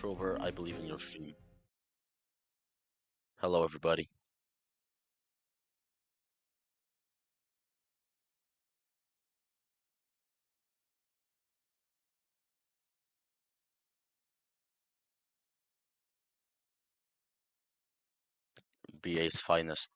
Trover, I believe in your stream. Hello, everybody. BA's finest.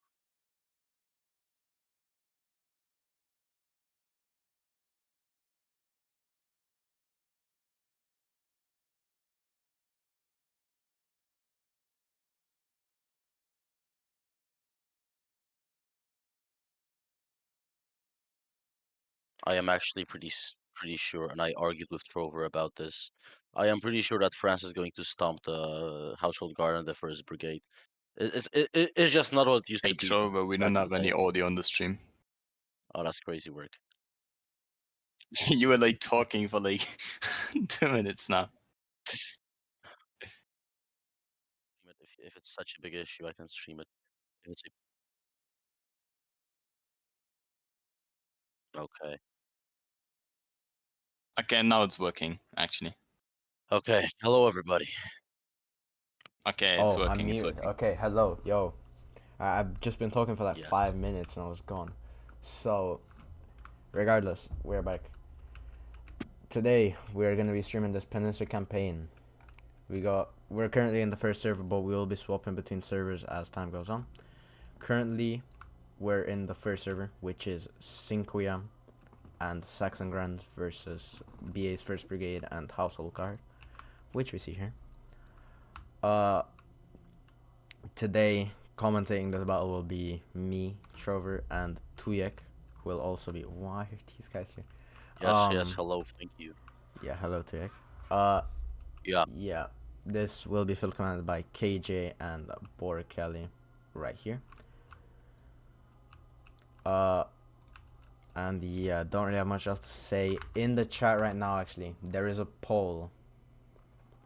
I am actually pretty sure, and I argued with Trover about this. I am pretty sure that France is going to stomp the Household Guard and the First Brigade. It's just not what it used Hey, to be Trover, we back don't in have the any day. audio on the stream. Oh, that's crazy work. You were like talking for like 2 minutes now. If it's such a big issue, I can stream it. If it's okay. Okay, now it's working, actually. Okay. Hello, everybody. Okay, it's I'm working, it's muted. working. Okay, hello, yo. I've just been talking for like Yes. 5 minutes and I was gone. So, regardless, we're back. Today, we're gonna be streaming this Peninsular Campaign. We're currently in the first server, but we will be swapping between servers as time goes on. Currently, we're in the first server, which is Cinquia and Saxon Grand versus BA's First Brigade and Household Guard, which we see here. Today, commentating this battle will be me, Trover, and Tuyek, who will also be. Why are these guys here? Yes. Hello. Thank you. Yeah, hello, Tuyek. Yeah. Yeah, this will be field commanded by KJ and Bor Kelly, right here. And yeah, don't really have much else to say. In the chat right now, actually, there is a poll,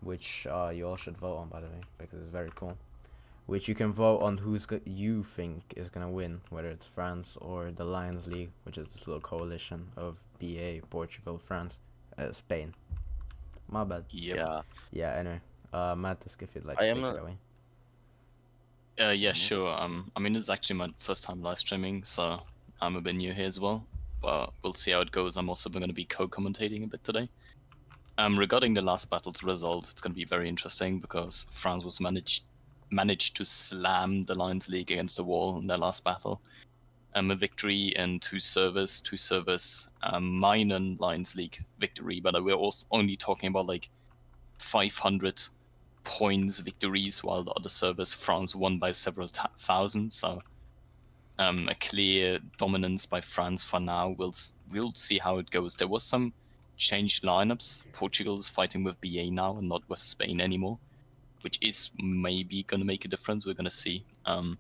which you all should vote on, by the way, because it's very cool. Which you can vote on you think is gonna win, whether it's France or the Lions League, which is this little coalition of BA, Portugal, France, Spain. My bad. Yep. Yeah. Yeah. Anyway, Mattis, if you'd like I to am take it away. Yeah, sure. I mean, this is actually my first time live streaming, so I'm a bit new here as well. But we'll see how it goes. I'm also going to be co-commentating a bit today. Regarding the last battle's result, it's going to be very interesting because France was managed to slam the Lions League against the wall in their last battle. A victory in two servers, minor Lions League victory, but we're also only talking about like 500 points victories, while the other servers France won by several thousand. So a clear dominance by France for now. We'll see how it goes. There was some changed lineups. Portugal is fighting with BA now and not with Spain anymore, which is maybe going to make a difference. We're going to see. I'm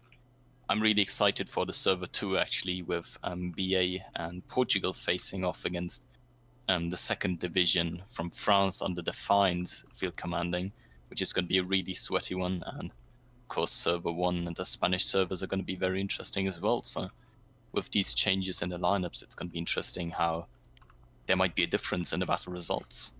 really excited for the server 2, actually, with BA and Portugal facing off against the second division from France under Defined field commanding, which is going to be a really sweaty one. And of course, server 1 and the Spanish servers are going to be very interesting as well. So with these changes in the lineups, it's going to be interesting how there might be a difference in the battle results.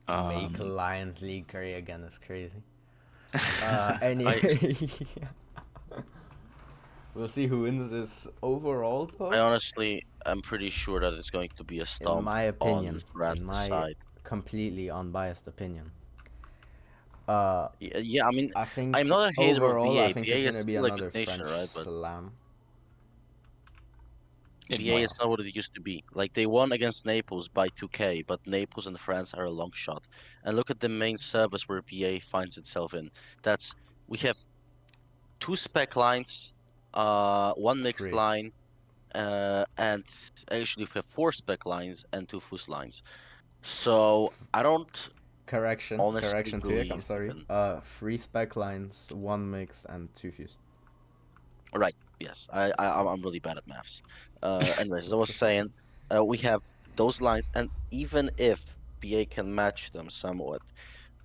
Make Lions League curry again is crazy. Anyway, we'll see who wins this overall, though. I honestly am pretty sure that it's going to be a stomp. In my opinion, on France's side. Completely unbiased opinion. Yeah, I mean, I think I'm not a hater overall, of BA. I think BA it's is gonna be still a another good nation, French right? But slam. BA is not what it used to be. Like, they won against Naples by 2K, but Naples and France are a long shot. And look at the main service where BA finds itself in. We have 2 spec lines, 1 mixed line, and actually we have 4 spec lines and 2 fus lines. So I don't Correction to it, I'm sorry. 3 spec lines, 1 mix, and 2 fuse. Right. Yes. I'm really bad at maths. Anyways, as I was saying, we have those lines, and even if BA can match them somewhat,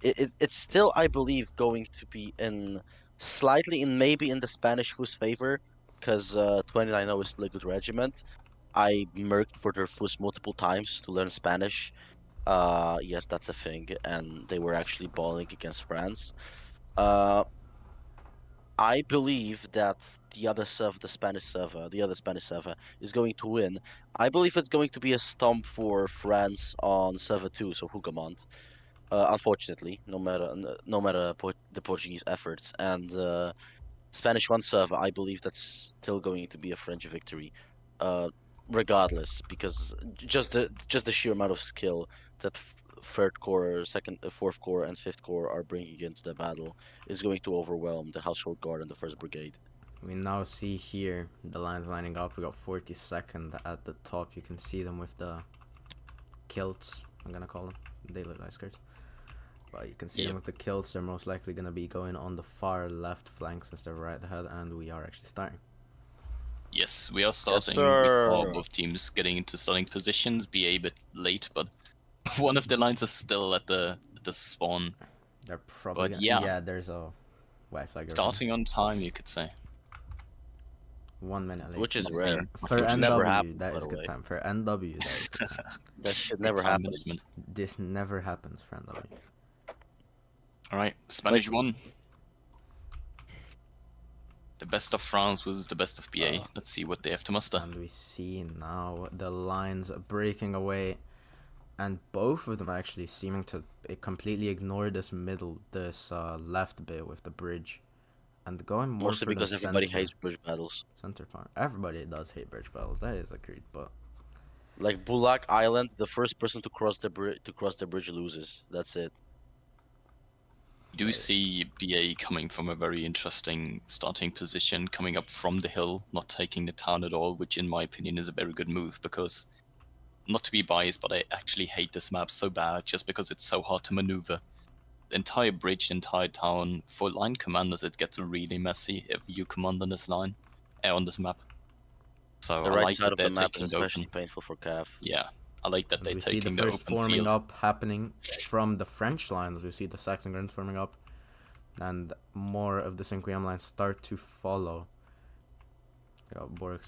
it's still, I believe, going to be maybe in the Spanish fus favor, because 29-0 is still a good regiment. I merged for their FUS multiple times to learn Spanish. Yes, that's a thing, and they were actually balling against France. Uh, I believe that the other server, the other Spanish server, is going to win. I believe it's going to be a stomp for France on server 2, so Hougoumont. Unfortunately, no matter the Portuguese efforts, and Spanish 1 server, I believe that's still going to be a French victory, uh, regardless, because just the sheer amount of skill that third core, fourth core, and fifth core are bringing into the battle is going to overwhelm the Household Guard and the First Brigade. We now see here the lines lining up. We got 42nd at the top. You can see them with the kilts. I'm gonna call them. They look like skirts. But you can see them with the kilts. They're most likely gonna be going on the far left flank since they're right ahead, and we are actually starting. Yes, we are starting. We saw both teams getting into starting positions. BA a bit late, but one of the lines is still at the spawn. They're probably But yeah, there's a white flag. Starting on time, you could say. 1 minute late. Which is rare. For Which NW, never happened, that by is the good way. time. For NW, that is good time. That should never Time happen. management. This never happens for NW. Alright, Spanish won. The best of France was the best of BA. Let's see what they have to muster. And we see now the lines breaking away, and both of them actually seeming to completely ignore this left bit with the bridge, and going more Mostly for because the everybody center, hates bridge battles. center part. Everybody does hate bridge battles. That is agreed, but Like Bulak Island, the first person to cross the bridge loses. That's it. You do see BA coming from a very interesting starting position, coming up from the hill, not taking the town at all, which in my opinion is a very good move because, not to be biased, but I actually hate this map so bad just because it's so hard to maneuver. The entire bridge, the entire town, for line commanders it gets really messy if you command on this line, on this map. So The I right like side that of they're the map taking is the especially open. painful for Cav. Yeah, I like that they're we see the taking the first open forming field. up happening from the French lines. We see the Saxon Grunts forming up, and more of the Cinquième lines start to follow.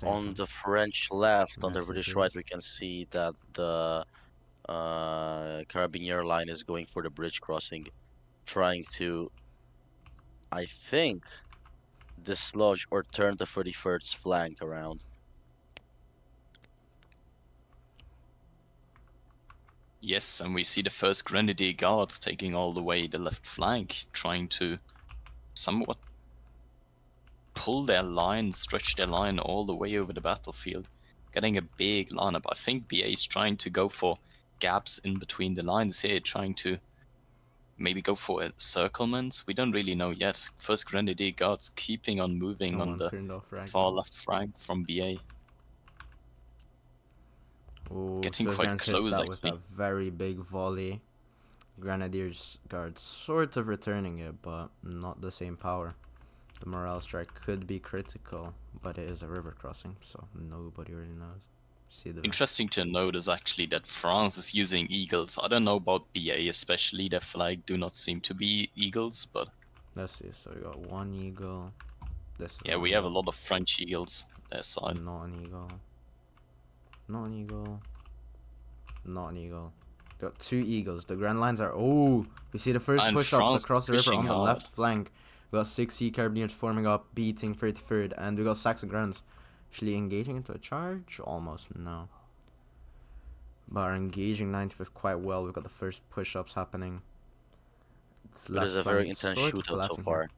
On the French left, on the British right, Messages. we can see that the Carabinier line is going for the bridge crossing, trying to, I think, dislodge or turn the 31st flank around. Yes, and we see the first Grenadier Guards taking all the way the left flank, trying to somewhat pull their line, stretch their line all the way over the battlefield, getting a big lineup. I think BA is trying to go for gaps in between the lines here, trying to maybe go for encirclements. We don't really know yet. First Grenadier Guards keeping on moving on the far left flank from BA. Ooh, Getting so quite close, that with actually. a very big volley. Grenadiers Guards sort of returning it, but not the same power. The morale strike could be critical, but it is a river crossing, so nobody really knows. Interesting to note is actually that France is using eagles. I don't know about BA, especially their flag do not seem to be eagles, but let's see. So we got one eagle. We have a lot of French eagles their side. Not an eagle. Not an eagle. Not an eagle. Got two eagles. The grand lines are. Oh, we see the first push-ups across the river on the left flank. We got 6 Sea Carabiniers forming up, beating 33rd, and we got Saxon Grunts actually engaging into a charge. Almost no, but are engaging 95th quite well. We've got the first push-ups happening. It is a very intense shootout so far.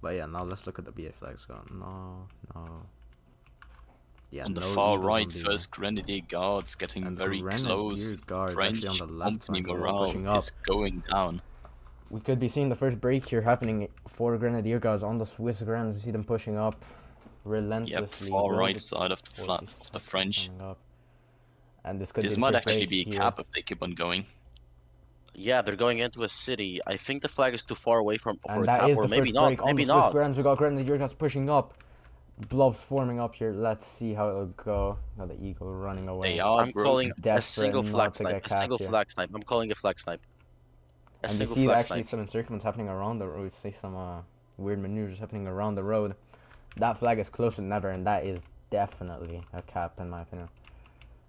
But yeah, now let's look at the BA flags. No. Yeah, on the far right, first Grenadier Guards getting very close. French on the left company morale is going down. We could be seeing the first break here happening for Grenadier Guards on the Swiss Grands. You see them pushing up relentlessly. Yep, far right side of the French. And this might actually be a cap if they keep on going. Yeah, they're going into a city. I think the flag is too far away for a that cap, is or the maybe first not. break on Maybe the Swiss not. Grands. We got Grenadier Guards pushing up. Blobs forming up here. Let's see how it'll go. Now the eagle running away. They are I'm calling a single not flag to get snipe. A single capped flag snipe. I'm calling a flag snipe. And we see actually some encirclements happening around the road. We see some weird maneuvers happening around the road. That flag is closer than ever, and that is definitely a cap in my opinion.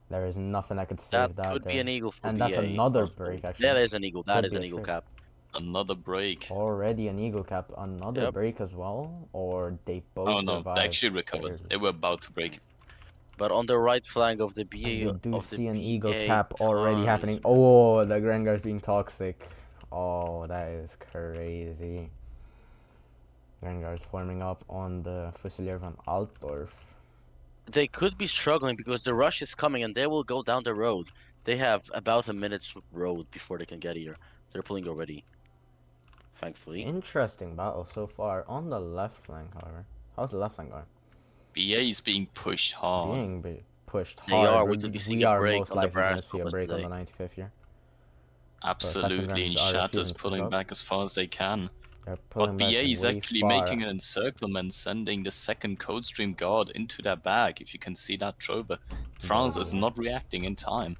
There is nothing I could That save that could be there. an eagle for And BA. that's another also. break, actually. That is an eagle. That Could is be an a eagle trick. cap. Another break. Already an eagle cap, another Yep. break as well, or they both Oh no, survived. they actually recovered. barely. They were about to break. But on the right flank of the BA, And we do of the see an BA eagle cap already cars. happening. Oh, the Grengar's being toxic. Oh, that is crazy. Grengar's forming up on the Fusilier van Altdorf. They could be struggling because the rush is coming and they will go down the road. They have about a minute's road before they can get here. They're pulling already. Thankfully. Interesting battle so far on the left flank, however. How's the left flank going? BA is being pushed hard. Being pushed They hard. are. We could be seeing a break most on the likely going brass to see a compass break on today. the 95th here. Absolutely, and Grunts are Shatters refusing to push pulling up. back as far as they can. They're But pulling back BA is way actually far. making an encirclement, sending the second Coldstream Guard into their bag, if you can see that, Trover. France is not reacting in time.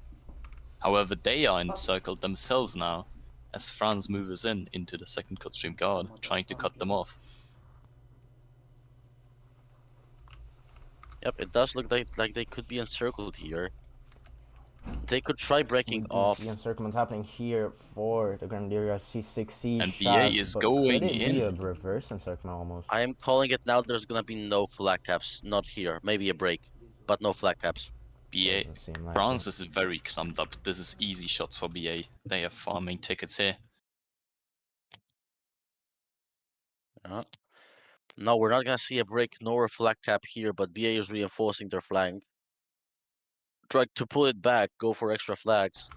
However, they are encircled themselves now, as France moves into the second Coldstream Guard, trying to cut them off. Yep, it does look like they could be encircled here. They could try breaking off. The encirclement happening here for the Grenadier C6C. And BA is going could it be a in. reverse encirclement almost? I am calling it now. There's gonna be no flag caps. Not here. Maybe a break, but no flag caps. BA. Doesn't seem like France it. is very clumped up. This is easy shots for BA. They are farming tickets here. No, we're not gonna see a break nor a flag cap here, but BA is reinforcing their flank. Try to pull it back, go for extra flags.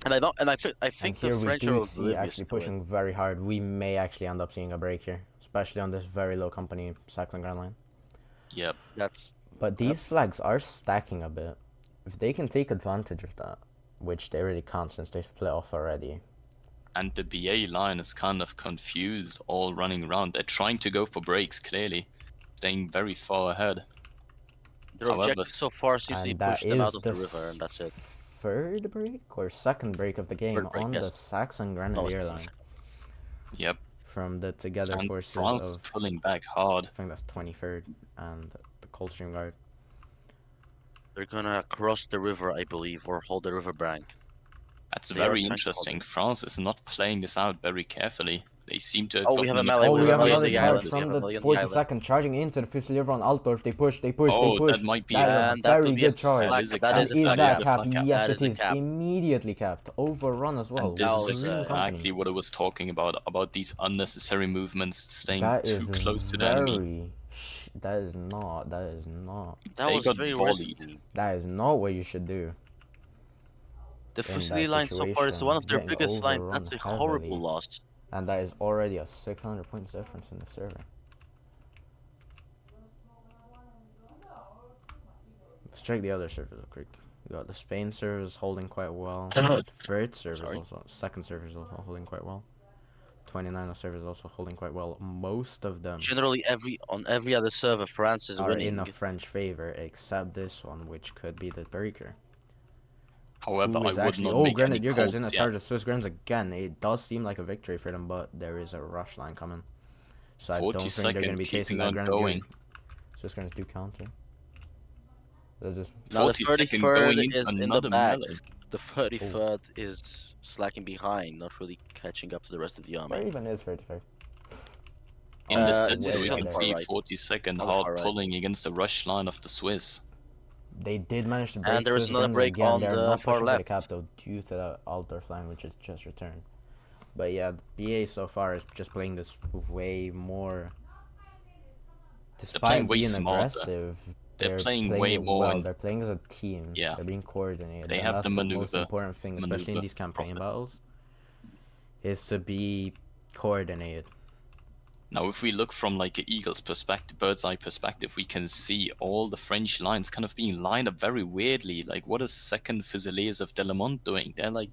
And I think the here French we are do see oblivious actually to pushing it. very hard. We may actually end up seeing a break here, especially on this very low company Saxon Grand Line. Yep. But these flags are stacking a bit. If they can take advantage of that, which they really can't since they split off already. And the BA line is kind of confused, all running around. They're trying to go for breaks, clearly. Staying very far ahead. Their However, objective so far seems to be And that push them out is of the river, and that's it. third break or second break of the game Third break, on yes. the Saxon Grenadier line. Yep. From the together And forces France is of, pulling back hard. I think that's 23rd and the Coldstream Guard. They're gonna cross the river, I believe, or hold the river bank. That's They are very trying to interesting. hold it. France is not playing this out very carefully. They seem to have Oh, we have a gotten melee. Oh, we we have have another the charge island. from We have the on 42nd, charging into the Fusilier von Altdorf. They push, they push, Oh, they push. that might be That is And a that very could be a good charge. flag That is a cap. That cap. is a Is flag That that is a cap? flag cap. Yes, That it is a is. cap. Immediately capped. Overrun as well. And this That is was, exactly what I was talking about these unnecessary movements, staying That too is close to the enemy. That is not. That They was got very volleyed. risky. That is not what you should do. The in Fusilier that line so far is one of their situation, biggest getting lines. That's a overrun horrible heavily. loss. And that is already a 600 points difference in the server. Let's check the other servers real quick. We got the Spain servers holding quite well. Third servers also, second servers also holding quite well. 29 servers also holding quite well. Most of them Generally, on every other server, France is are winning. in a French favor, except this one, which could be the breaker. However, Who I is would actually, not make any Grenadier Guards in calls a charge yet. of Swiss Grens again. It does seem like a victory for them, but there is a rush line coming. So I don't think they're going to be chasing keeping that on Grenadier. going. Swiss Grens do counter. They'll just Now the 42nd 33rd going in is in the another back. melee. The 33rd is slacking behind, not really catching up to the rest of the Where army. even is 35? In the Uh, center, way we on can the see far right. 42nd On the far hard right. pulling against the rush line of the Swiss. They did manage to break And there is Swiss another Grens break again. on They're the not far pushing for the left. cap though, due to the Altdorf line, which is just returned. But yeah, BA so far is just playing this way more. Despite playing way being smarter. aggressive, They're playing way it more well. in- They're playing as a team. Yeah. They're being coordinated. They and have that's the most maneuver- important thing, especially in maneuver these campaign profit. battles, is to be coordinated. Now, if we look from like an eagle's perspective, bird's eye perspective, we can see all the French lines kind of being lined up very weirdly. Like, what is second Fusiliers of Delamont doing? They're like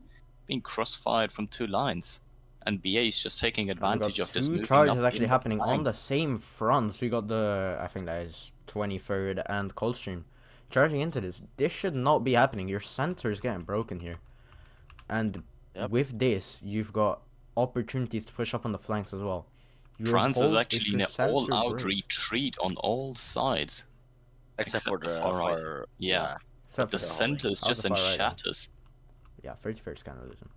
being crossfired from two lines, and BA is just taking And we advantage got of this two moving charges up actually in happening on the flanks. same fronts. We got the, I think that is 23rd and Coldstream charging into this. This should not be happening. Your center is getting broken here. And Yep. with this, you've got opportunities to push up on the flanks as well. Your France is whole- if actually your in an center all-out breaks- retreat on all sides. Except for the the far right. far. Yeah. Except But the for center is How's just the in far right, though? shatters. Yeah, 31st kind of losing.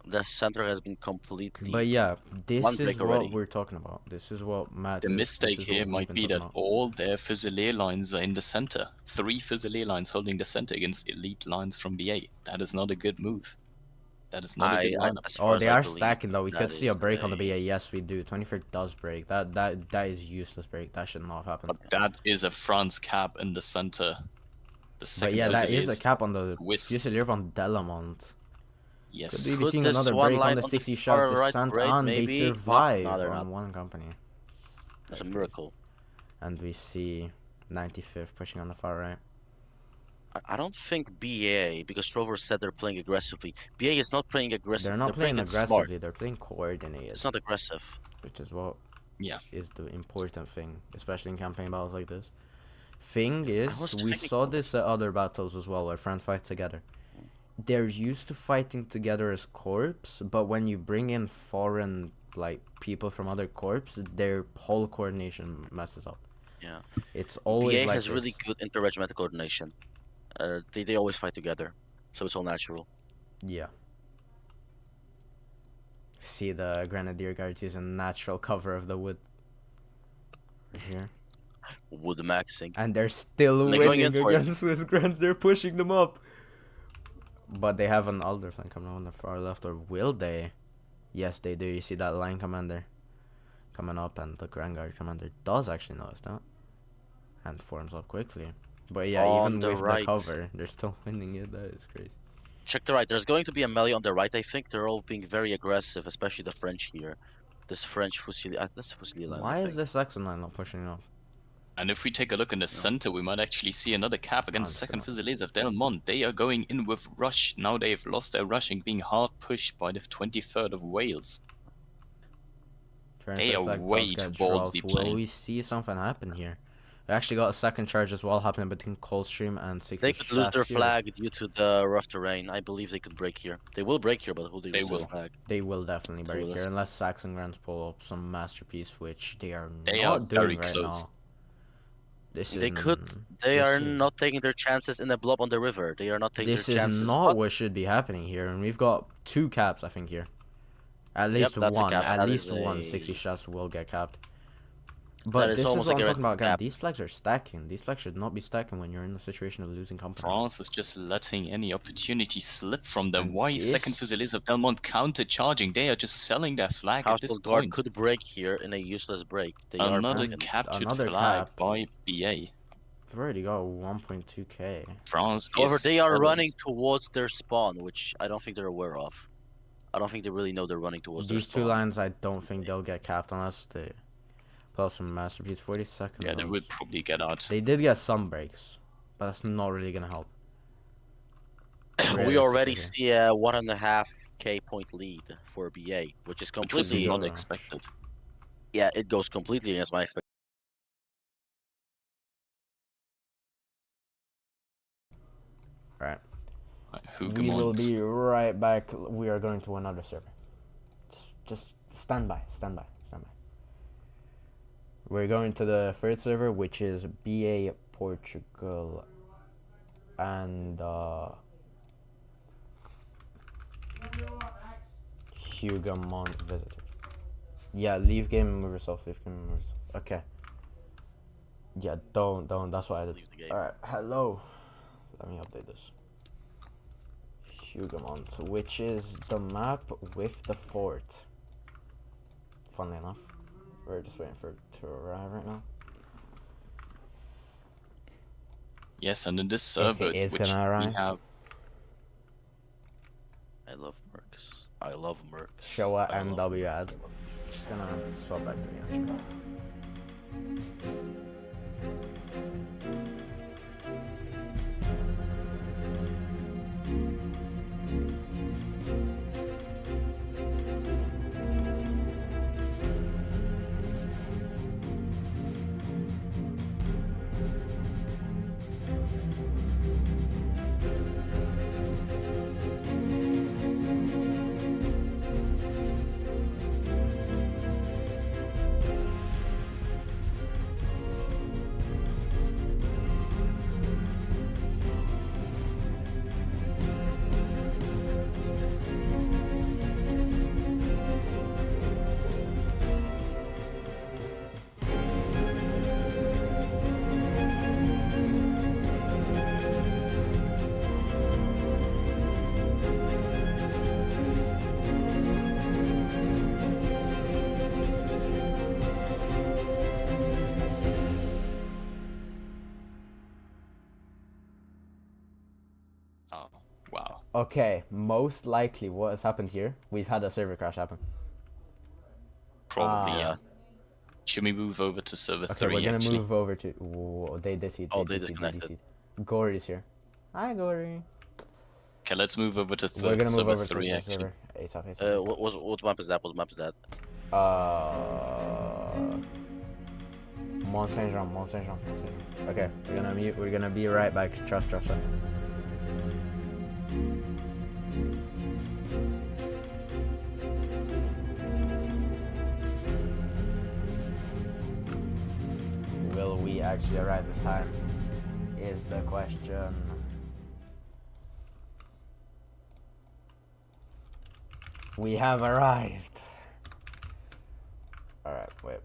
The center has been completely. But yeah, this one is break what already. we're talking about. This is what matters. The mistake this is here what we've might been be talking that about. all their Fusilier lines are in the center. 3 Fusilier lines holding the center against elite lines from BA. That is not a good move. That is not a good lineup. As far Oh, as they I are believe, stacking though. We could that see a is break on the BA. Yes, we do. 24 does break. That is useless break. That should not have happened. But that is a France cap in the center. The But second yeah, that is a Fusiliers cap on the twist. Fusilier from Delamont. Yes. Could we be seeing this another one break on line the on 60 the shots far right descent, break, and they maybe? survive No, they're on not. one company. It's a That's miracle. crazy. And we see 95th pushing on the far right. I don't think BA, because Trover said they're playing aggressively. BA is not playing aggressive. They're not playing it aggressively. smart. They're playing coordinated. It's not aggressive. Which is what Yeah. is the important thing, especially in campaign battles like this. Thing is, was we thinking- saw this at other battles as well, where friends fight together. They're used to fighting together as corps, but when you bring in foreign like people from other corps, their whole coordination messes up. Yeah. It's always BA like has this. really good interregimental coordination. They always fight together, so it's all natural. Yeah. See the Grenadier Guards using natural cover of the wood. Right here. Wood maxing. And they're still And they're going winning in for it. against Swiss Grants. They're pushing them up. But they have an Alder flank coming on the far left, or will they? Yes, they do. You see that line commander coming up, and the Grand Guard commander does actually notice that. And forms up quickly. But yeah, On even the with the right. cover, they're still winning it. That is crazy. Check the right. There's going to be a melee on the right. I think they're all being very aggressive, especially the French here. This French Fusilier. That's a Fusilier line. Why is this Saxon line not pushing up? And if we take a look in the center, we might actually see another cap against second Fusiliers of Delmont. They are going in with rush. Now they've lost their rushing, being hard pushed by the 23rd of Wales. They are way too ballsy Will playing. we see something happen here? We actually got a second charge as well happening between Coldstream and 60 They could lose their Chasseurs. flag due to the rough terrain. I believe they could break here. They will break here, but who they will. Their flag? They will definitely They break will here unless Saxon Grants pull up some masterpiece, which they are They not are doing very right close. now. This They is could. They this are is- not taking their chances in the blob on the river. They are not taking This their is chances. not but what should be happening here, and we've got 2 caps, I think, here. At least that's a one. cap. At That least is one. a- 60 shots will get capped. But is this is almost what a I'm talking about. guaranteed Again, cap. these flags are stacking. These flags should not be stacking when you're in a situation of losing company. France is just letting any opportunity slip from them. And Why this- second Fusiliers of Delmont counter-charging? They are just selling their flag at this Household Guard point. could break here in a useless break. They are Another broken. captured Another flag cap. by BA. We've already got 1.2k. France However, is they are selling. running towards their spawn, which I don't think they're aware of. I don't think they really know they're running towards their These spawn. 2 lines, I don't think they'll get capped unless they pull out some masterpiece. 40 seconds. Yeah, they would probably get out. They did get some breaks, but that's not really gonna help. We already Realistically. see a 1.5k point lead for BA, which is Which was completely. not Yeah. expected. Yeah, it goes completely against my expectations. Right. Who We will be right back. We are going to another server. Just stand by, stand by, stand by. We're going to the 3rd server, which is BA Portugal and Hugamont Visitors. Yeah, leave game and move yourself, leave game and move yourself. Okay. Yeah, don't, that's what I did. Leave the game. Alright, hello. Let me update this. Hugamont, which is the map with the fort. Funnily enough, we're just waiting for it to arrive right now. Yes, and in this server, it is which gonna we arrive. have, I love Mercs. I love Mercs. Showa I love MW ad. Just gonna swap back to the intro. Okay, most likely what has happened here, we've had a server crash happen. Probably, Ah. yeah. Should we move over to server Okay, 3, we're gonna actually? move over to... Whoa, they DC'd, Oh, they they DC'd, they disconnected. DC'd. Gory's here. Hi, Gory. Okay, let's move over to We're gonna move server over 3, to the actually. server. It's up, it's up, it's up. What map is that? What map is that? Mont Saint Jean, Mont Saint Jean, Mont Saint Jean. Okay, we're gonna mute. We're gonna be right back. Trust us. Will we actually arrive this time? Is the question. We have arrived. Alright, wait.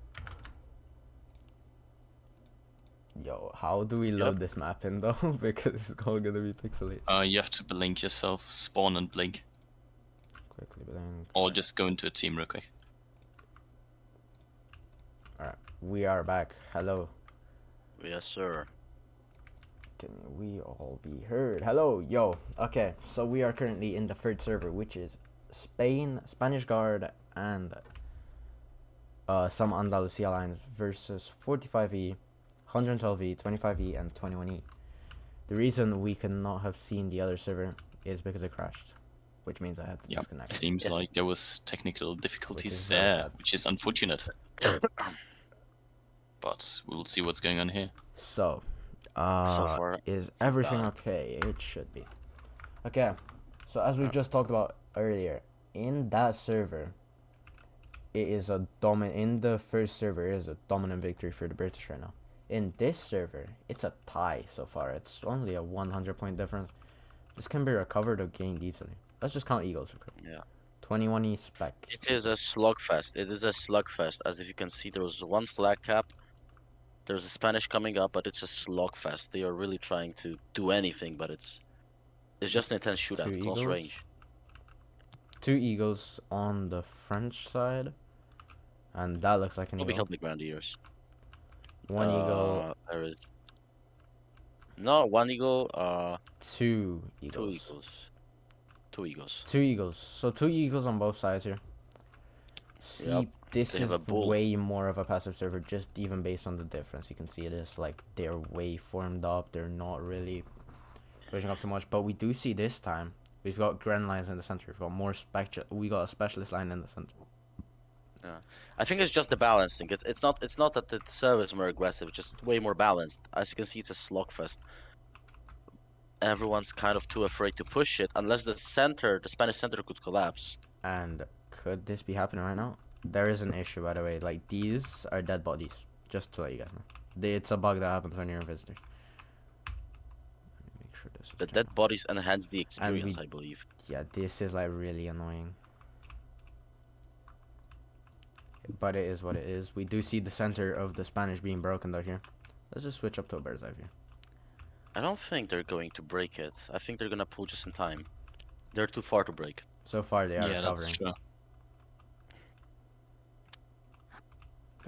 Yo, how do we load this map in though? Because it's all gonna be pixelated. You have to blink yourself, spawn and blink. Quickly blink. Or just go into a team real quick. Alright, we are back. Hello. Yes, sir. Can we all be heard? Hello, yo. Okay, so we are currently in the third server, which is Spain, Spanish Guard, and some Andalusia lines versus 45E, 112E, 25E, and 21E. The reason we cannot have seen the other server is because it crashed, which means I had to disconnect. Seems like there was technical difficulties is very there, sad. which is unfortunate. But we'll see what's going on here. So, So far, is it's everything bad. okay? It should be. Okay, so as we just talked about earlier, in that server, it is a in the first server, it is a dominant victory for the British right now. In this server, it's a tie so far. It's only a 100-point difference. This can be recovered or gained easily. Let's just count eagles real quick. Yeah. 21E spec. It is a slugfest. It is a slugfest. As if you can see, there was one flag cap. There's a Spanish coming up, but it's a slugfest. They are really trying to do anything, but it's just an intense shootout, Two close eagles. range. 2 eagles on the French side. And that looks like an Will be eagle. held big grenadiers. 1 eagle. There is. No, 1 eagle. 2 2 eagles. eagles. 2 eagles. 2 eagles. So 2 eagles on both sides here. See, Yep, this they have is a bull. way more of a passive server, just even based on the difference. You can see it is like they're way formed up. They're not really pushing up too much. But we do see this time we've got Gren lines in the center. We've got more we got a specialist line in the center. Yeah, I think it's just the balancing. It's not that the server is more aggressive. It's just way more balanced. As you can see, it's a slugfest. Everyone's kind of too afraid to push it, unless the Spanish center could collapse. And could this be happening right now? There is an issue, by the way. Like, these are dead bodies. Just to let you guys know. It's a bug that happens when you're a visitor. Let me make sure this is The turned dead on. bodies enhance the experience, I believe. Yeah, this is like really annoying. But it is what it is. We do see the center of the Spanish being broken though here. Let's just switch up to a bird's eye view. I don't think they're going to break it. I think they're gonna pull just in time. They're too far to break. So far they are Yeah, recovering. that's true.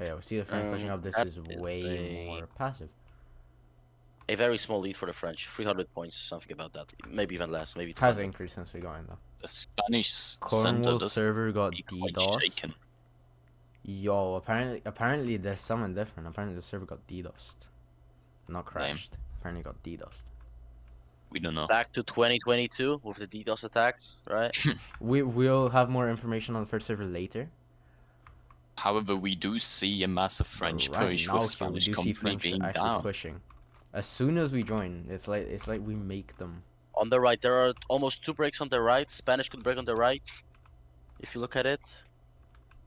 Oh, yeah, we see the French pushing up. This that is is way a- more passive. A very small lead for the French. 300 points, something about that. Maybe even less. Maybe Has 200. increased since we got in though. The Spanish center Cornwall does server got be quite DDoS. shaken. Yo, apparently there's something different. Apparently the server got DDoSed. Not crashed. Apparently got DDoSed. We don't know. Back to 2022 with the DDoS attacks, right? We'll have more information on the first server later. However, we do see a massive French Right push now with here, we Spanish do see company French being actually down. pushing. As soon as we join, it's like we make them. On the right, there are almost 2 breaks on the right. Spanish could break on the right. If you look at it,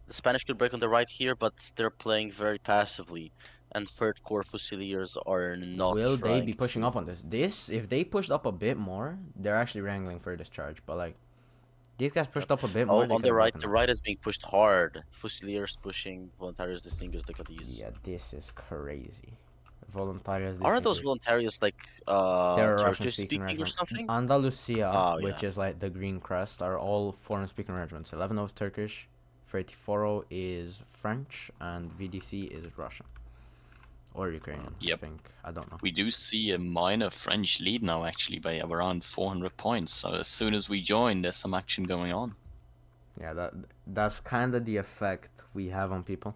the Spanish could break on the right here, but they're playing very passively. And third corps Fusiliers are not. Will they trying be pushing to- up on this? If they pushed up a bit more, they're actually wrangling for this charge. But like, these guys pushed up a bit more. Oh, they on the could've right, broken the them. right is being pushed hard. Fusiliers pushing, Voluntarios Distinguished. Look at these. Yeah, this is crazy. Voluntarios. Aren't those Distinguished. Voluntarios like They're a Turkish Russian-speaking speaking or regiment. something? Andalusia, Oh, which yeah. is like the Green Crest, are all foreign-speaking regiments. 11 is Turkish, 34 is French, and VDC is Russian. or Ukrainian. Yep. I think. I don't know. We do see a minor French lead now, actually, by around 400 points. So as soon as we join, there's some action going on. Yeah, that's kind of the effect we have on people.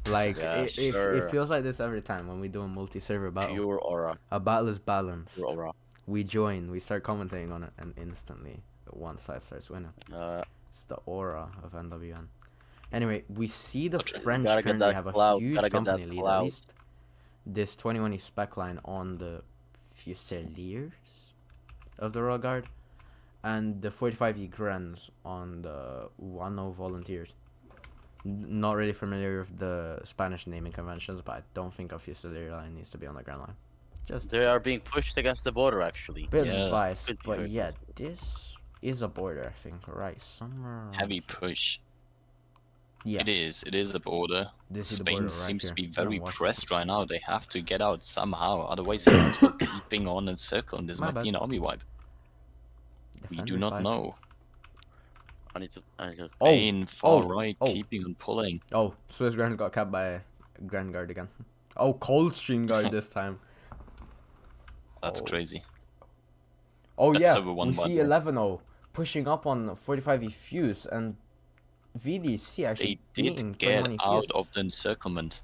Like Yes, it sir. feels like this every time when we do a multi-server battle. Pure aura. A battle is balanced. Pure aura. We join, we start commentating on it, and instantly one side starts winning. It's the aura of NWN. Anyway, we see the Okay, French gotta get currently that have a clout, huge gotta get that company lead. At clout. least this 21 spec line on the Fusiliers of the Royal Guard, and the 45E Grens on the 10 Volunteers. Not really familiar with the Spanish naming conventions, but I don't think a Fusilier line needs to be on the Grand Line. Just They are being pushed against the border, actually. bit of Yeah, advice, could be but hurt. yeah, this is a border, I think, right? Somewhere around Heavy here. push. Yeah, It is a border. this is the Spain border right seems here. to be You very don't watch pressed right now. They have to get out somehow, otherwise France will keeping on and circling. This My might be bad. an army wipe. We do Defender not 5. know. I need to. Spain far oh, right, oh. keeping on pulling. Oh, Swiss Grand got capped by Grand Guard again. Oh, Coldstream Guard this time. That's Oh. crazy. Oh That's yeah, over one we see button. 11-0 pushing up on 45E Fuse, and VDC They actually did beating get 21E out Fuse. of the encirclement.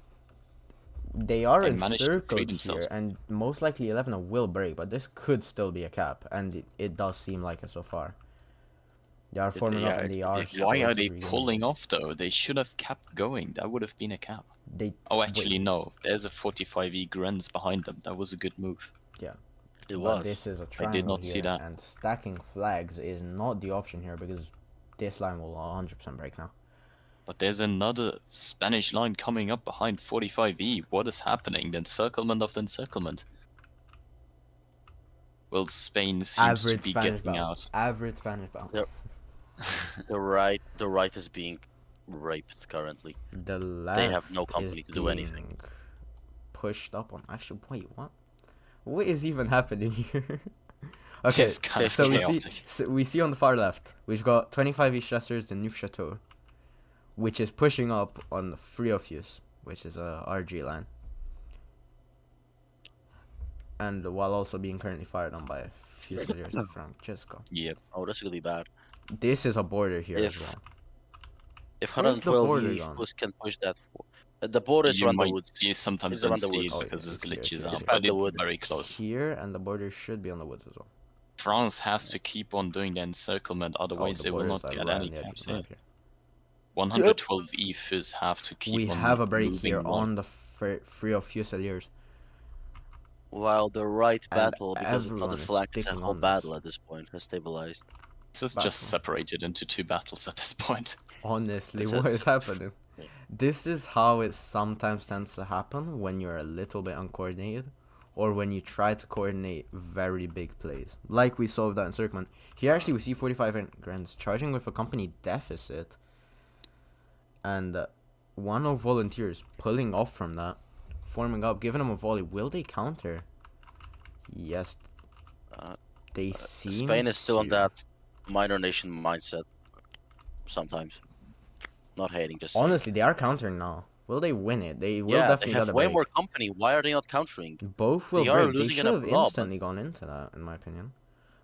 They are They managed to free encircled here, themselves. and most likely 11-0 will break, but this could still be a cap, and it does seem like it so far. They are forming up, yeah, and they it- are. it- Why sort are of they regaining. pulling off though? They should have kept going. That would have been a cap. They. Oh, wait, actually, no. There's a 45E Grens behind them. That was a good move. It but was. this is a I did triangle not see here, that. and stacking flags is not the option here because this line will 100% break now. But there's another Spanish line coming up behind 45E. What is happening? The encirclement of the encirclement. Well, Spain seems to Average be Spanish getting battle. out. Average Spanish battle. Yep. The right is being raped currently. The left They have no is company to do anything. being pushed up on. Actually, wait, what? What is even happening here? Okay, It's kind of so chaotic. we see on the far left, we've got 25 East Chesters and Neuf Chateau, which is pushing up on the Friofuse, which is a RG line. And while also being currently fired on by Fusiliers of Francesco. Yep. Oh, that's really bad. This is a border here as If- well. If Where's the 112 border E gone? can push that, the border is You around the might, woods. you sometimes It's don't around the see woods. it Oh, yeah, because there's it's here, glitches it's out, here. but Past the it's wood. very close. Here, and the border should be on the woods as well. France has to keep on doing the encirclement, otherwise the they will borders not are get right on any the edge of caps the here. map here. 112 EFs have to keep We on have a break moving here right. on the Free of Fusiliers. While the right And battle, because it's not everyone a is flank, it's a sticking whole on this. battle at this point, has stabilized. This is Battle. just separated into two battles at this point. Honestly, It's what a- is happening? Yeah. This is how it sometimes tends to happen when you're a little bit uncoordinated, or when you try to coordinate very big plays, like we saw with that encirclement. Here, actually, we see 45 Grants charging with a company deficit, and 10 Volunteers pulling off from that, forming up, giving them a volley. Will they counter? Yes, Uh, they seem. Spain is still on to. that minor nation mindset. Sometimes, not hating, just saying. Honestly, they are countering now. Will they win it? They will Yeah, definitely they have get a way break. more company. Why are they not countering? Both will They are break. They losing in should a have blob. instantly gone into that, in my opinion.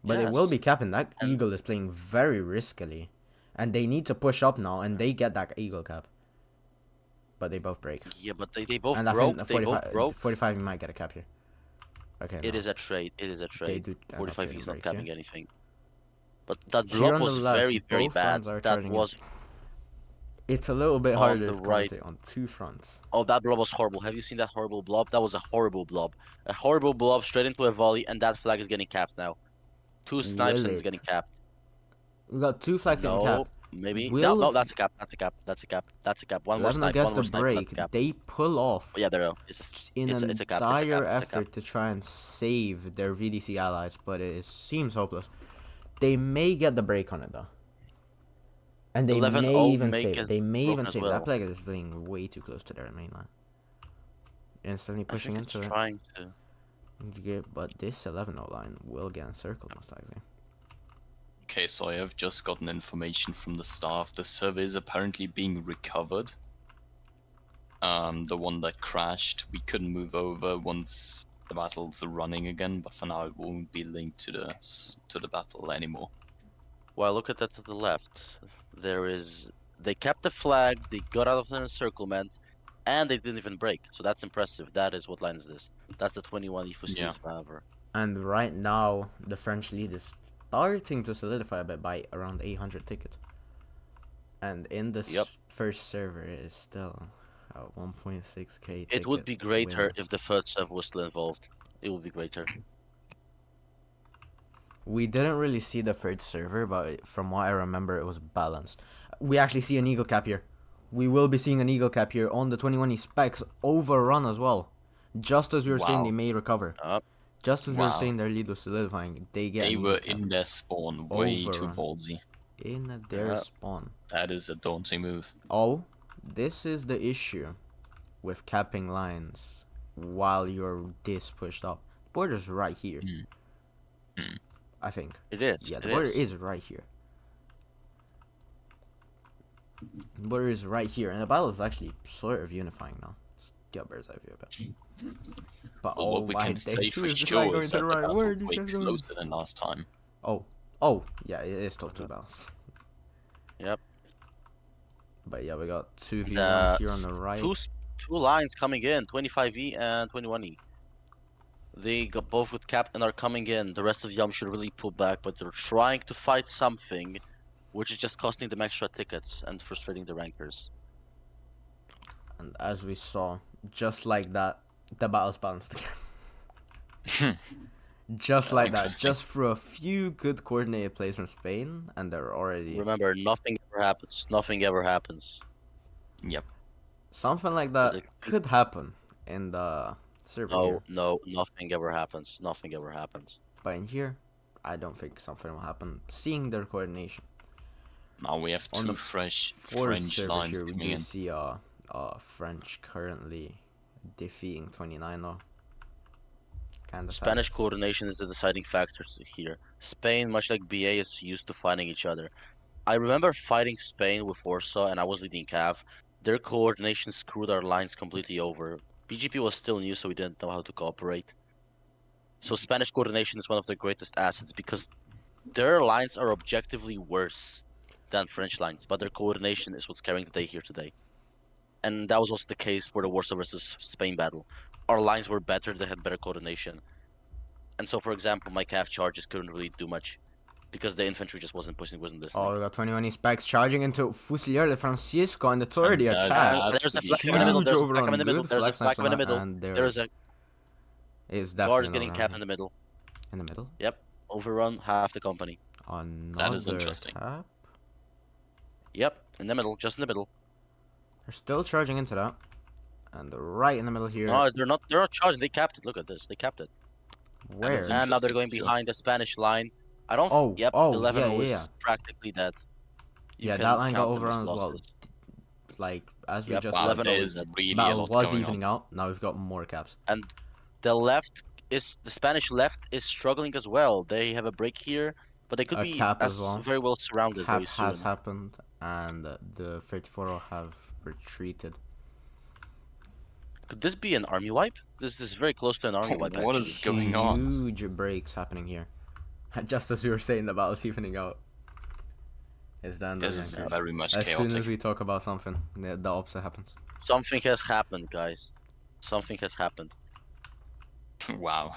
But they Yes. will be capping. That And- eagle is playing very riskily, and they need to push up now, and they get that eagle cap. But they both break. Yeah, but they both And I broke. think They 45, both broke. 45 you might get a cap here. Okay. It no. is a trade. It is a trade. do end up 45 getting is not breaks capping here. anything. But that Here block on the was left, very, very both bad. fronts are That charging in. was It's a little bit on harder the to right. commentate on two fronts. Oh, that blob was horrible. Have you seen that horrible blob? That was a horrible blob. A horrible blob straight into a volley, and that flag is getting capped now. Two snipes and it's it? getting capped. We got two flags getting No, capped. maybe. Will- No, that's a cap. That's a cap. That's a cap. That's a cap. One more 11 snipe. gets One more the snipe. That's break. a cap. They pull off. Yeah, there we go. It's In it's, a it's a cap. It's a dire cap. It's a cap. effort to try and save their VDC allies, but it seems hopeless. They may get the break on it though, and they 11-0 may even may save get it. They may broken even as save it. well. That player is playing way too close to their main line. Instantly I pushing think it's into it. trying to. But this 11-0 line will get encircled most likely. Okay, so I have just gotten information from the staff. The server is apparently being recovered. the one that crashed, we couldn't move over once the battles are running again, but for now it won't be linked to the battle anymore. Well, look at that to the left. They kept the flag, they got out of the encirclement, and they didn't even break. So that's impressive. That is, what line is this? That's the 21 Fusilis Maneuver. And right now, the French lead is starting to solidify a bit by around 800 tickets. And in this first server, it is still a 1.6k. It would be greater if the third server was still involved. It would be greater. We didn't really see the third server, but from what I remember, it was balanced. We actually see an eagle cap here. We will be seeing an eagle cap here on the 21 specs overrun as well. Just as we were saying, they may recover. Just as we were saying their lead was solidifying, they were in their spawn way too ballsy. In their spawn. That is a daunting move. Oh, this is the issue with capping lines while you're this pushed up. The border's right here. I think. It is. Yeah, the border is right here. The border is right here, and the battle is actually sort of unifying now. Let's get a bird's eye view a bit. But what we can say for sure is that the battle was way closer than last time. Oh, yeah, it is top 2 battles. Yep. But yeah, we got 2v1 here on the right. Two lines coming in, 25E and 21E. They got both with cap and are coming in. The rest of Yum should really pull back, but they're trying to fight something, which is just costing them extra tickets and frustrating the rankers. And as we saw, just like that, the battle's balanced again. Just like that, just through a few good coordinated plays from Spain, and they're already... Remember, nothing ever happens. Nothing ever happens. Yep. Something like that could happen in the server here. No, nothing ever happens. Nothing ever happens. But in here, I don't think something will happen, seeing their coordination. Now we have two fresh French lines here, coming we in. See French currently defeating 29 though. Spanish coordination is the deciding factor here. Spain, much like BA, is used to fighting each other. I remember fighting Spain with Warsaw, and I was leading Cav. Their coordination screwed our lines completely over. BGP was still new, so we didn't know how to cooperate. So Spanish coordination is one of their greatest assets because their lines are objectively worse than French lines, but their coordination is what's carrying the day here today. And that was also the case for the Warsaw versus Spain battle. Our lines were better, they had better coordination. And so, for example, my Cav charges couldn't really do much because the infantry just wasn't pushing, wasn't listening. Oh, we got 21 specs charging into Fusilier de Francisco, and it's already a Cav. There's a flag in the middle, there's a flag in the middle, there's a flag in the middle, there's a guard is getting capped in the middle. In the middle? Yep, overrun half the company. That is interesting. Tap? Yep, in the middle, just in the middle. They're still charging into that. And right in the middle here. No, they're not charging, they capped it, look at this, they capped it. Where? And now they're going behind the Spanish line. I don't. Yep. 11 was practically dead. That line got overrun as well. Like as we just 11 is really that a lot was going evening out. Now we've got more caps. And the Spanish left is struggling as well. They have a break here, but they could be very well surrounded very soon. Cap has happened, and the 34 have retreated. Could this be an army wipe? This is very close to an army wipe. What is going on? Huge breaks happening here. Just as we were saying, the battle's evening out. It's done. This is very much chaotic. As soon as we talk about something, the opposite happens. Something has happened, guys. Something has happened. Wow.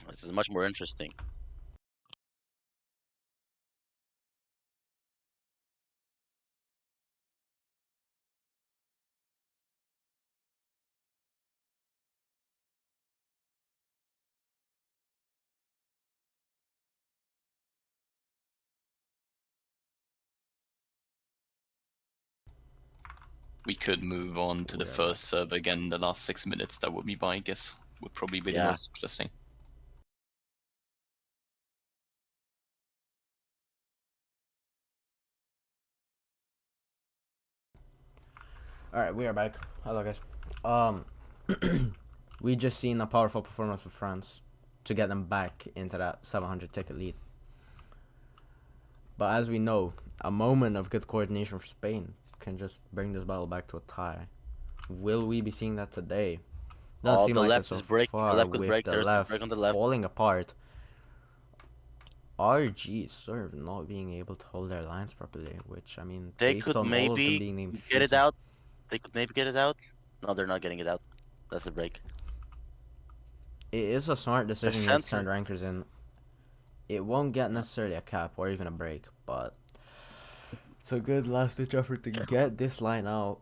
This is much more interesting. We could move on to the first server again. The last 6 minutes that would be by, I guess, would probably be the most interesting. Alright, we are back. Hello guys. We just seen a powerful performance of France to get them back into that 700 ticket lead. But as we know, a moment of good coordination for Spain can just bring this battle back to a tie. Will we be seeing that today? Doesn't Oh, seem the like left it so is breaking. The far, left could with break. the There's a left break on the left. falling apart. RG serve not being able to hold their lines properly, which, I mean, They based could on all of them maybe being named get it Fusil. out. They could maybe get it out. No, they're not getting it out. That's a break. It is a smart decision here to send center. rankers in. It won't get necessarily a cap or even a break, but it's a good last-ditch effort to get this line out.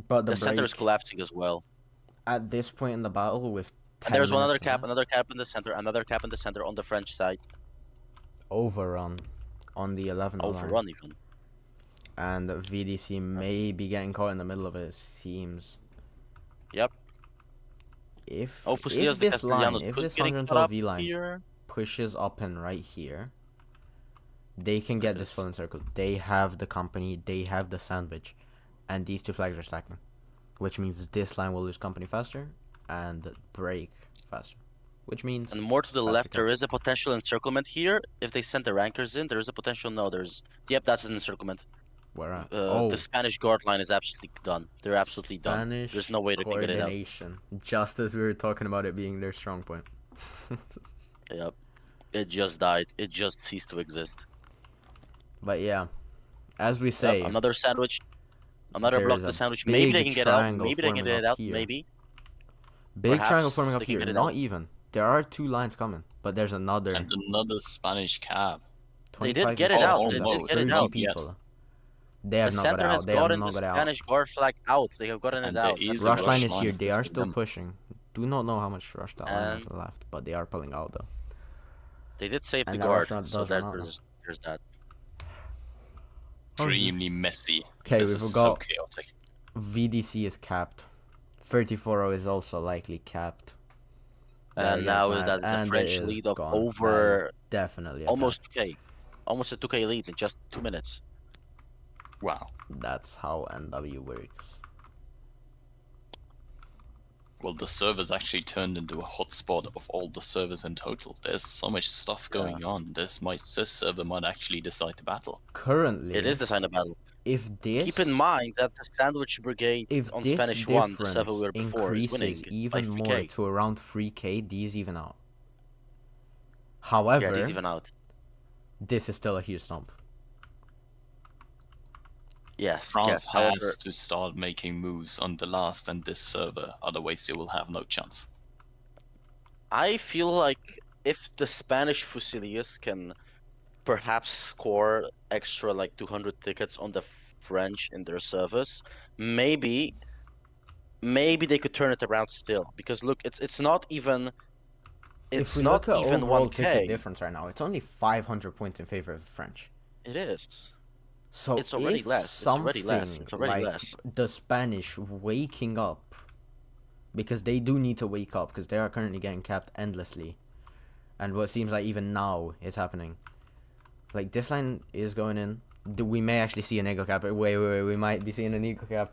But The center is break, collapsing as well. at this point in the battle, with 10 And there's one other minutes cap, left, another cap in the center, another cap in the center on the French side. overrun on the 11 line. Overrun even. And VDC may be getting caught in the middle of it, it seems. Yep. If Fusillas, this line, Castellanos if could this getting 112 caught V up line here. pushes up and right here, they can get this full encircle. They have the company, they have the sandwich, and these two flags are stacking, which means this line will lose company faster and break faster, which means And more to the faster left, cap. there is a potential encirclement here. If they send the rankers in, there is a potential. No, there's. Yep, that's an encirclement. Where at? The Spanish guard line is absolutely done. They're absolutely done. Spanish There's no way they can get it out. coordination, just as we were talking about it being their strong point. Yep. It just died. It just ceased to exist. But yeah, as we Yep, say, another sandwich. Another there block is the a sandwich. Maybe they big can get out. triangle Maybe they can forming get it up out. here. Maybe. big triangle perhaps forming up they can here. get it Not out. even. There are two lines coming, but there's another. And another Spanish cab. They did 25 get it people, out. Oh, They did almost. get it 30 out. people. They The have not got it center has out. They have gotten not the got it out. Spanish guard flag out. They have gotten And it there out. is That's a Rush the line rush is line here. They are system still done. pushing. Do not know how much rush that line has And- left, but they are pulling out though. They did save the And the guard, restaurant so does that run out there's that. Extremely messy. Okay, This we've is so got chaotic. VDC is capped. 34-0 is also likely capped. There And again, now it's that is a and French it is lead of gone. That is over definitely a almost 2K. Almost a 2K lead in just 2 minutes. Wow. cap. That's how NW works. Well, the server's actually turned into a hotspot of all the servers in total. There's so much stuff going on. This server might actually decide the battle. Currently, It is the sign of battle. if this Keep in mind that the Sandwich Brigade if on this Spanish 1, the difference server we were before, is winning increases by even 3K. more to around 3K, these even out. Yeah, However, these even out. this is still a huge stomp. Yes, France yes. However, has to start making moves on the last and this server, otherwise they will have no chance. I feel like if the Spanish Fusillas can perhaps score extra like 200 tickets on the French in their service, maybe they could turn it around still. Because look, it's not even If we look at even overall 1K. ticket difference right now, it's only 500 points in favor of the French. It is. So It's already if less. It's already less. something It's already like less. the Spanish waking up, because they do need to wake up because they are currently getting capped endlessly, and what seems like even now is happening. Like this line is going in. We may actually see an eagle cap. Wait, we might be seeing an eagle cap.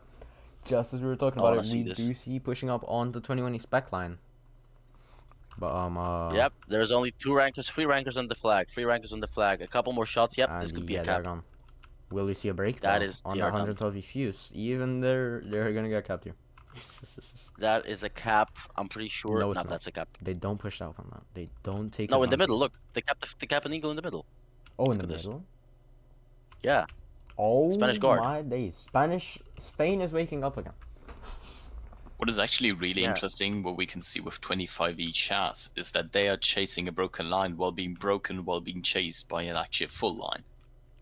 Just as we were talking I about wanna it, see we this. do see pushing up on the 21 spec line. But Yep, there's only 3 rankers on the flag, 3 rankers on the flag. A couple more shots. Yep, this and could be yeah, a they're cap. gone. Will we see a break That though, is- on they the are done. 112 fuse? Even they're gonna get capped here. That is a cap. I'm pretty sure. No, No, it's not. that's a cap. They don't push out on that. They don't take. No, in the advantage. middle. Look, they cap an eagle in the middle. Oh, in the Look at this. middle. Yeah. Oh, Spanish guard. my days! Spain is waking up again. What is actually really Yeah. interesting, what we can see with 25 each has, is that they are chasing a broken line while being chased by an actual full line.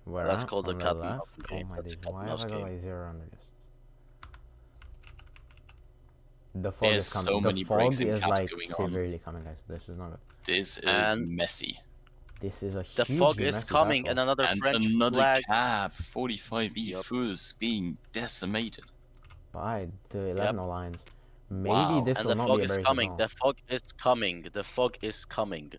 Where That's at? called On a the cat and left? mouse Oh game. my That's a days! cat and Why have mouse I got game. like 0 under this? The fog There's is coming. so The many fog breaks and is caps like going on. severely coming, guys. This is not good. This is And messy. This is a The hugely fog is messy coming, battle. and another And French another flag. cab, 45 E Yup. fools being decimated. by the 11 lines. Maybe Wow. this And will the not fog be a is break coming. as The well. fog is coming. The fog is coming.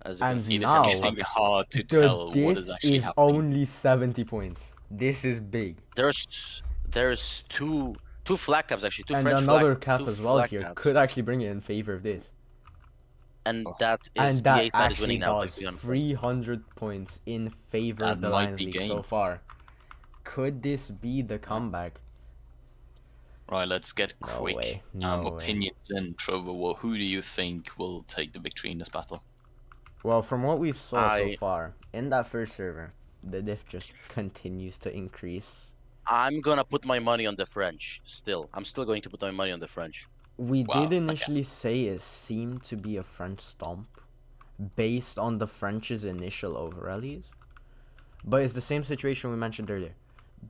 As you And can see, It this is now- is getting hard to The tell what diff is actually is happening. only 70 points. This is big. there's two flag caps actually. Two And French another flag, cap two as well flag here caps. could actually bring it in favor of this. And Oh. that is And BA that side is actually winning now by does 300 points. 300 points in favor That of the might Lions be League so gained. far. Could this be the comeback? Right, let's get No quick way, no way. opinions in, Trover. Well, who do you think will take the victory in this battle? Well, from what we saw so far, in that first server, the diff just continues to increase. I'm gonna put my money on the French. I'm still going to put my money on the French. We Wow, did okay. initially say it seemed to be a French stomp, based on the French's initial overrallies. But it's the same situation we mentioned earlier.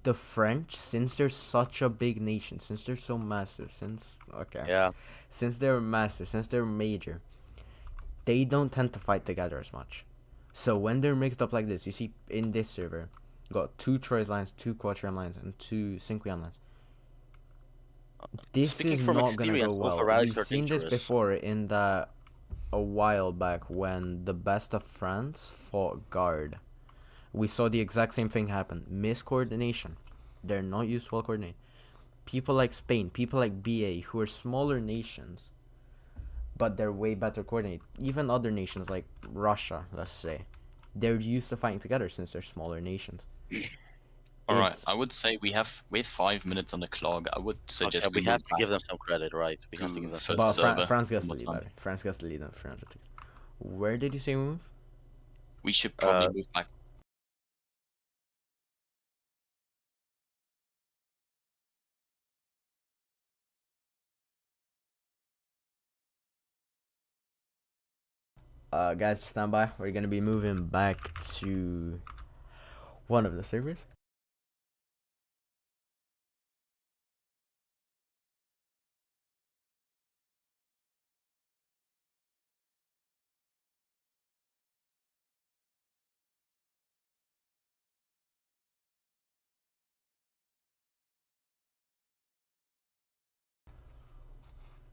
The French, since they're such a big nation, since they're so massive, since they're massive, since they're major, they don't tend to fight together as much. So when they're mixed up like this, you see in this server, got 2 Troyes lines, 2Quatrium lines, and 2 Cinquian lines. This Speaking is from not gonna go experience, well. overrallies We've are seen this dangerous. before in a while back when the best of France fought guard. We saw the exact same thing happen. Miscoordination. They're not used to well coordinated. People like Spain, people like BA, who are smaller nations, but they're way better coordinated. Even other nations like Russia, let's say, they're used to fighting together since they're smaller nations. All right, I would say we have 5 minutes on the clock. I would suggest Okay, we have to give them some credit, right? We have to give them some first credit. server. France gets the lead, better. France gets the lead on 300 tickets. Where did you say move? We should probably move back. Guys, stand by. We're gonna be moving back to one of the servers.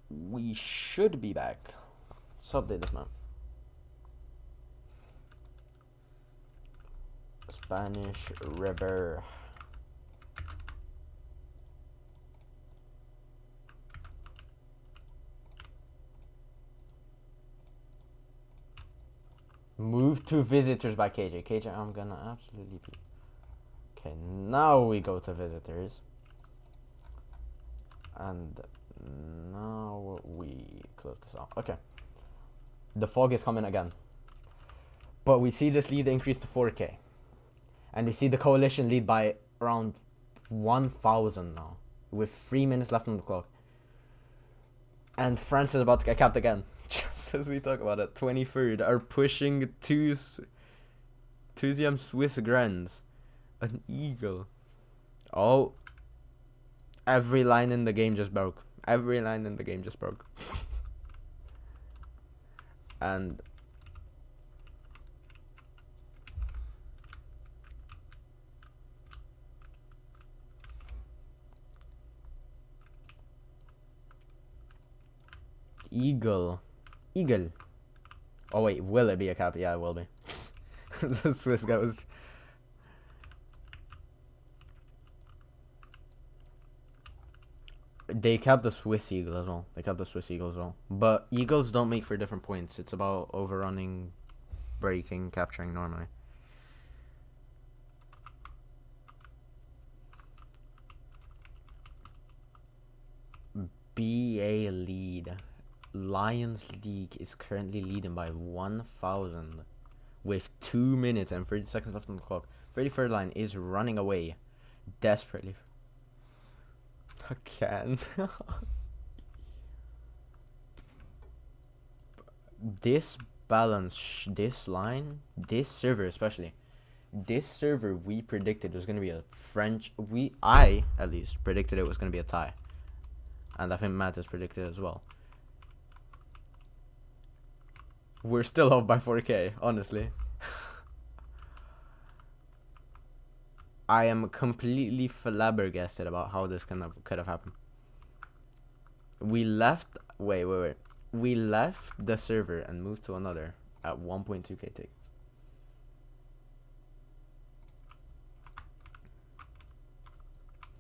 We should be back. Let's update this map. Spanish River. Move to visitors by KJ. KJ, I'm gonna absolutely be. Okay, now we go to visitors. And now we close this off. Okay. The fog is coming again. But we see this lead increase to 4K. And we see the coalition lead by around 1,000 now. With 3 minutes left on the clock. And France is about to get capped again. Just as we talk about it. 23rd are pushing two ZM Swiss Grands. An eagle. Oh. Every line in the game just broke. Every line in the game just broke. And Eagle. Oh wait, will it be a cap? Yeah, it will be. The Swiss guy was. They kept the Swiss Eagle as well. But Eagles don't make for different points. It's about overrunning, breaking, capturing normally. BA lead. Lions League is currently leading by 1,000 with 2 minutes and 30 seconds left on the clock. 33rd line is running away desperately. Again. This balance, this line, this server especially, this server we predicted was going to be a French, I at least predicted it was going to be a tie. And I think Matt has predicted as well. We're still off by 4K, honestly. I am completely flabbergasted about how this could have happened. We left. Wait. We left the server and moved to another at 1.2k tickets.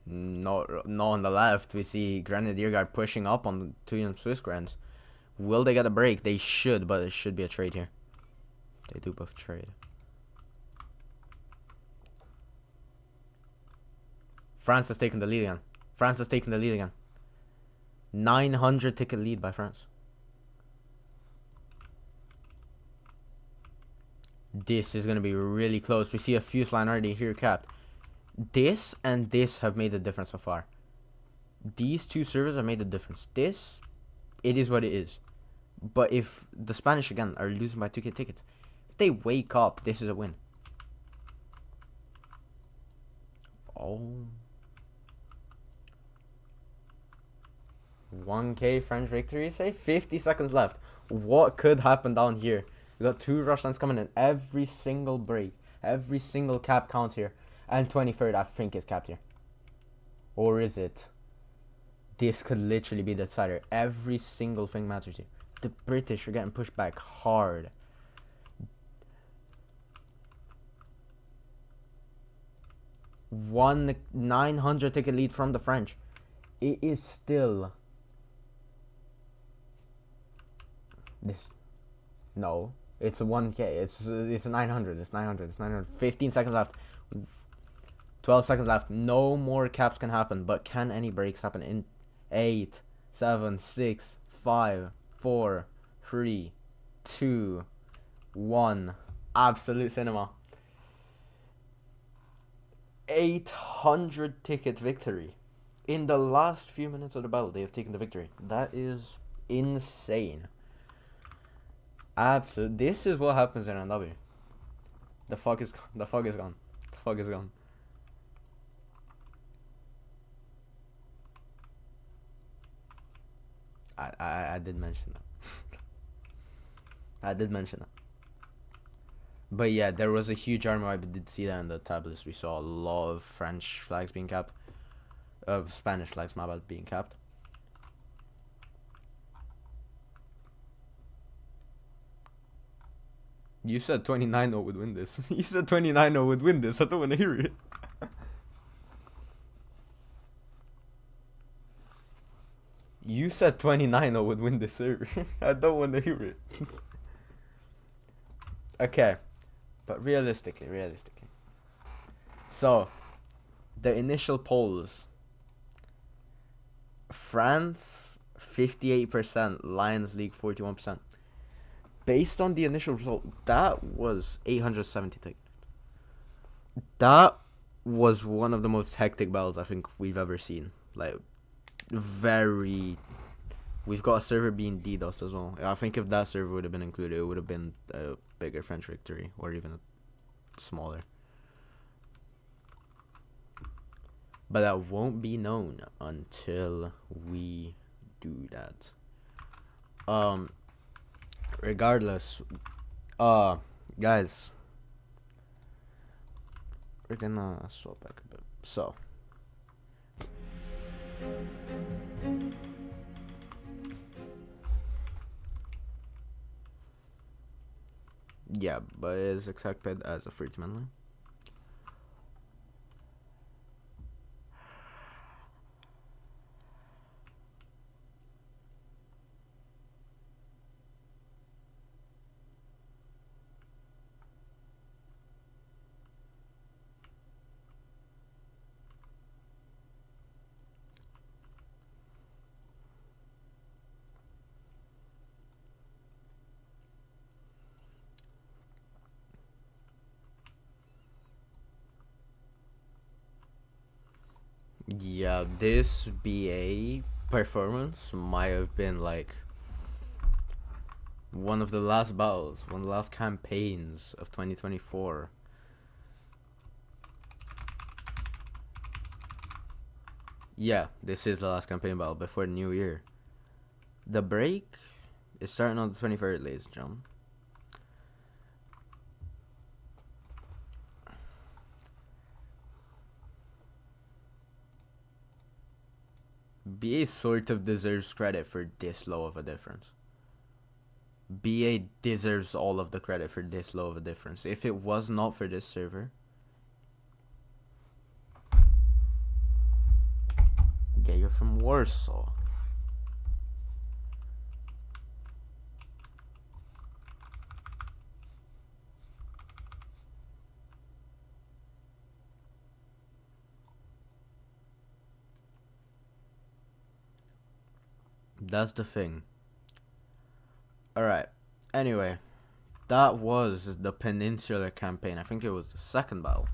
No, on the left we see Grenadier Guard pushing up on the 2 Swiss Grands. Will they get a break? They should, but it should be a trade here. They do both trade. France has taken the lead again. France has taken the lead again. 900 ticket lead by France. This is going to be really close. We see a fuse line already here capped. This and this have made a difference so far. These two servers have made a difference. This, it is what it is. But if the Spanish, again, are losing by 2k tickets, if they wake up, this is a win. Oh. 1k French victory, say 50 seconds left. What could happen down here? We got 2 rush lines coming in every single break. Every single cap counts here. And 23rd, I think, is capped here. Or is it? This could literally be the decider. Every single thing matters here. The British are getting pushed back hard. One 900 ticket lead from the French. It is still... This... No. It's a 1k. It's a 900. It's 900. It's 900. 15 seconds left. 12 seconds left. No more caps can happen. But can any breaks happen in 8, 7, 6, 5, 4, 3, 2, 1. Absolute cinema. 800 ticket victory. In the last few minutes of the battle, they have taken the victory. That is insane. Absolute. This is what happens in NW. The fog is gone. The fog is gone. The fog is gone. I did mention that. I did mention that. But yeah, there was a huge army wipe. I did see that in the tab list. We saw a lot of French flags being capped. Of Spanish flags, my bad, being capped. You said 29-0 would win this. You said 29-0 would win this. I don't want to hear it. You said 29-0 would win this server. I don't want to hear it. Okay. But realistically. So, the initial polls. France, 58%. Lions League, 41%. Based on the initial result, that was 870 tickets. That was one of the most hectic battles I think we've ever seen. Like, very... We've got a server being DDoSed as well. I think if that server would have been included, it would have been a bigger French victory, or even a smaller. But that won't be known until we do that. Regardless, guys, we're gonna swap back a bit. So, yeah, but it's expected as a 30-man line. Yeah, this BA performance might have been like one of the last battles, one of the last campaigns of 2024. Yeah, this is the last campaign battle before the new year. The break is starting on the 23rd, ladies and gentlemen. BA sort of deserves credit for this low of a difference. BA deserves all of the credit for this low of a difference. If it was not for this server... Yeah, you're from Warsaw. That's the thing. Alright. Anyway, that was the Peninsular Campaign. I think it was the second battle.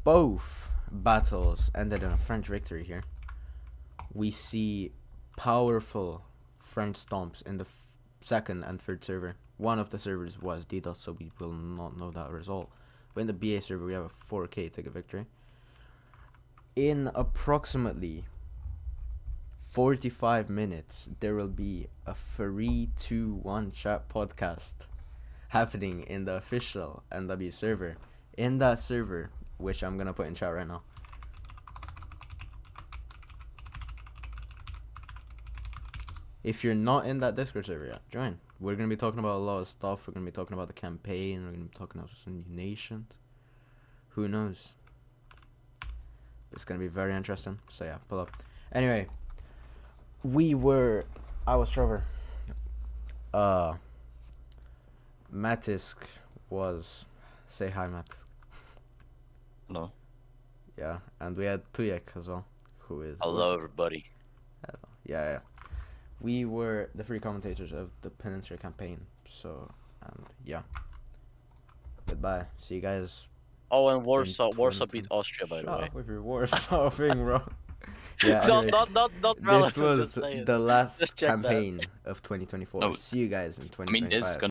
Both battles ended in a French victory here. We see powerful French stomps in the second and third server. One of the servers was DDoS, so we will not know that result. But in the BA server, we have a 4K ticket victory. In approximately 45 minutes, there will be a 3-2-1 chat podcast happening in the official NW server. In that server, which I'm gonna put in chat right now. If you're not in that Discord server yet, join. We're gonna be talking about a lot of stuff. We're gonna be talking about the campaign. We're gonna be talking about some new nations. Who knows? It's gonna be very interesting. So yeah, pull up. Anyway, I was Trevor. Matisk was. Say hi, Matisk. Hello. Yeah, and we had Tuyek as well, who is. Hello, everybody. Yeah. We were the three commentators of the Peninsular Campaign. So, and yeah. Goodbye. See you guys. Oh, and Warsaw in beat Austria, by the way. Shut up with your Warsaw thing, bro. Yeah, No, anyway, not this relevant. was Just saying. the last Just check that. campaign of 2024. Oh, See you guys in I mean, 2025. there's gonna